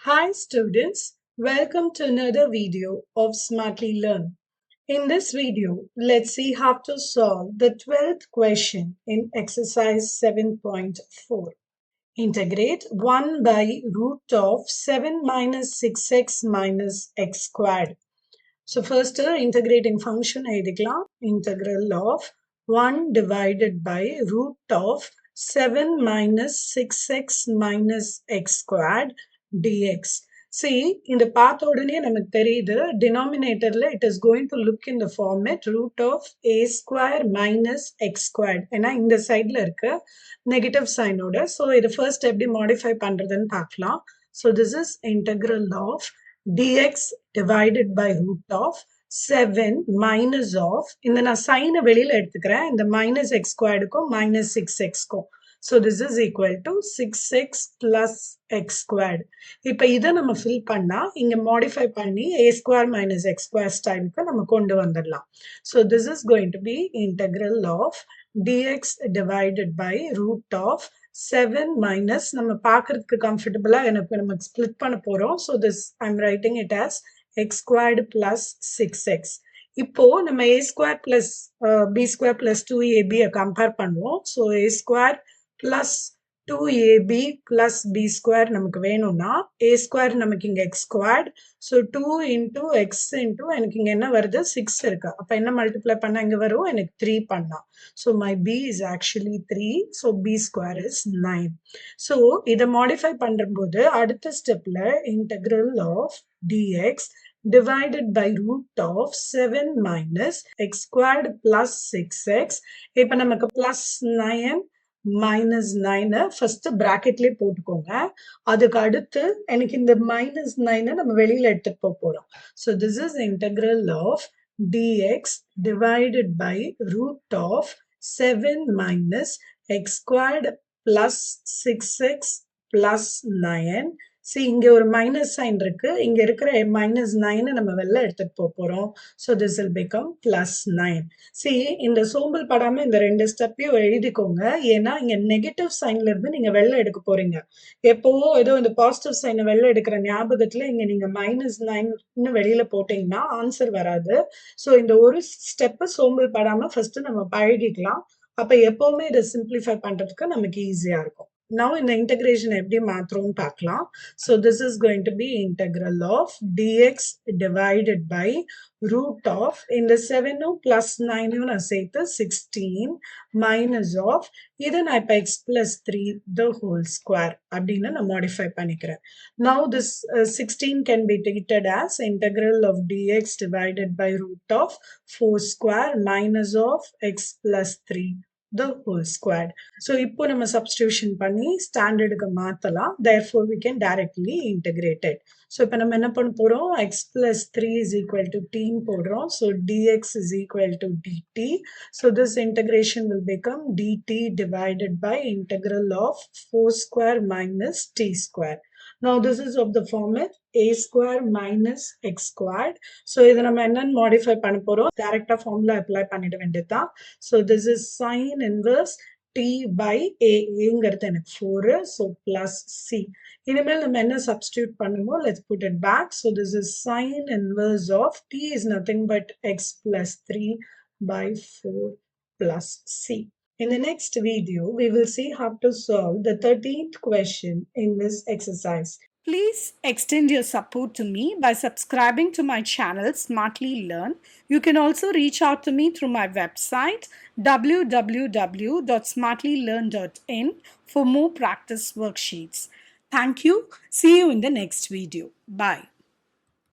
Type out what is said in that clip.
Hi students, welcome to another video of Smartly Learn. In this video, let's see how to solve the 12th question in exercise 7.4. Integrate 1 by root of 7 minus 6x minus x squared. So first integrating function எழுதிக்கலாம். Integral of 1 divided by root of 7 minus 6x minus x squared dx. See, இந்த பார்த்த உடனே நமக்கு தெரியுது denominatorல it is going to look in the format root of a square minus x squared. ஏன்னா இந்த சைடுல இருக்க negative sign ஓட. So இது first எப்படி modify பண்றதுன்னு பார்க்கலாம். So this is integral of dx divided by root of 7 minus of இந்த நான் சைனை வெளியில எடுத்துக்கிறேன் இந்த minus x squaredக்கும் minus 6xக்கும். So this is equal to 6x plus x squared. இப்போ இதை நம்ம fill பண்ணா இங்க modify பண்ணி a square minus x square styleக்கு நம்ம கொண்டு வந்துடலாம். So this is going to be integral of dx divided by root of 7 minus நம்ம பார்க்கிறதுக்கு கம்ஃபர்டபுளா எனக்கு நம்ம ஸ்ப்ளிட் பண்ண போறோம். So this I'm writing it as x squared plus 6x. இப்போ நம்ம a square plus b square plus 2ab compare பண்ணுவோம். So a square plus 2ab plus b square நமக்கு வேணும்னா a square நமக்கு இங்க x squared. So 2 into x into எனக்கு இங்க என்ன வருது 6 இருக்கு. அப்ப என்ன மல்டிப்ளை பண்ணா இங்க வரும் எனக்கு 3 பண்ணா. So my b is actually 3. So b square is 9. So இதை modify பண்ணும்போது அடுத்த ஸ்டெப்ல integral of dx divided by root of 7 minus x squared plus 6x. இப்ப நமக்கு plus 9 minus 9 first bracketலயே போட்டுக்கோங்க. அதுக்கு அடுத்து எனக்கு இந்த minus 9 நம்ம வெளியில எடுத்துட்டு போறோம். So this is integral of dx divided by root of 7 minus x squared plus 6x plus 9. See, இங்க ஒரு minus sign இருக்கு. இங்க இருக்கிற minus 9 நம்ம வெளில எடுத்துட்டு போறோம். So this will become plus 9. See, இந்த சோம்பல் படாம இந்த ரெண்டு ஸ்டெப்பையும் எழுதிக்கோங்க. ஏன்னா இங்க நெகட்டிவ் சைன்ல இருந்து நீங்க வெளில எடுக்க போறீங்க. எப்பவோ ஏதோ இந்த பாசிட்டிவ் சைனை வெளில எடுக்கிற ஞாபகத்துல இங்க நீங்க minus 9 வெளியில போட்டீங்கன்னா ஆன்சர் வராது. So இந்த ஒரு ஸ்டெப் சோம்பல் படாம ஃபர்ஸ்ட் நம்ம பழகிக்கலாம். அப்ப எப்பவுமே இதை சிம்பிளிஃபை பண்றதுக்கு நமக்கு ஈஸியா இருக்கும். Now in the integration எப்படி மாத்துறோம்னு பார்க்கலாம். So this is going to be integral of dx divided by root of இந்த 7 plus 9 நான் சேர்த்து 16 minus of இதை நான் இப்ப x plus 3 the whole square அப்படின்னு நான் modify பண்ணிக்கிறேன். Now this 16 can be treated as integral of dx divided by root of 4 square minus of x plus 3 the whole squared. So இப்போ நம்ம substitution பண்ணி ஸ்டாண்டர்டுக்கு மாத்தலாம். Therefore we can directly integrate it. So இப்போ நம்ம என்ன பண்ண போறோம் x plus 3 is equal to t போடுறோம். So dx is equal to dt. So this integration will become dt divided by integral of 4 square minus t square. Now this is of the format a square minus x squared. So இதை நம்ம என்னன்னு modify பண்ண போறோம். Direct formula apply பண்ணிட வேண்டியதுதான். So this is sin inverse t by a. ங்கிறது எனக்கு 4. So plus c. இனிமேல் நம்ம என்ன substitute பண்ணுமோ let's put it back. So this is sin inverse of t is nothing but x plus 3 by 4 plus c. In the next video, we will see how to solve the 13th question in this exercise. Please extend your support to me by subscribing to my channel Smartly Learn. You can also reach out to me through my website www.smartlylearn.in for more practice worksheets. Thank you. See you in the next video. Bye.